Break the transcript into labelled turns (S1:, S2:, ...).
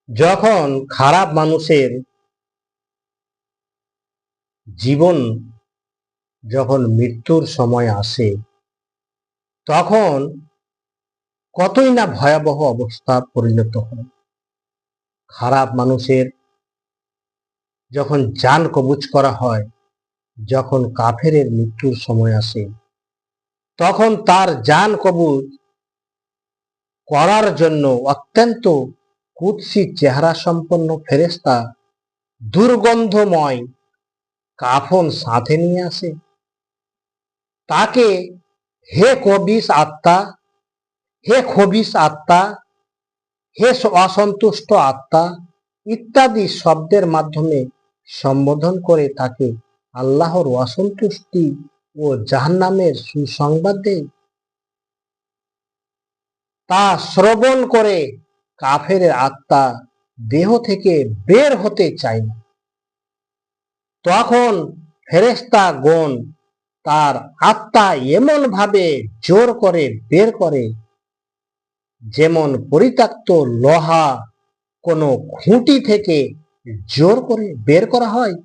S1: যখন খারাপ মানুষের জীবন যখন মৃত্যুর সময় আসে, তখন কতই না ভয়াবহ অবস্থা পরিণত হয়। খারাপ মানুষের যখন জান কবুজ করা হয়, যখন কাফেরের মৃত্যুর সময় আসে, তখন তার জান কবুজ করার জন্য অত্যন্ত কুৎসিত চেহারা সম্পন্ন ফেরেশতা দুর্গন্ধময় কাফন সাথে নিয়ে আসে। তাকে হে কবিস আত্মা, হে খবিস আত্মা, হে অসন্তুষ্ট আত্মা ইত্যাদি শব্দের মাধ্যমে সম্বোধন করে তাকে আল্লাহর অসন্তুষ্টি ও জাহান্নামের সুসংবাদ দেয়। তা শ্রবণ করে কাফের আত্মা দেহ থেকে বের হতে চায় না। তখন ফেরেশতাগণ তার আত্মা এমন ভাবে জোর করে বের করে, যেমন পরিত্যক্ত লোহা কোনো খুঁটি থেকে জোর করে বের করা হয়।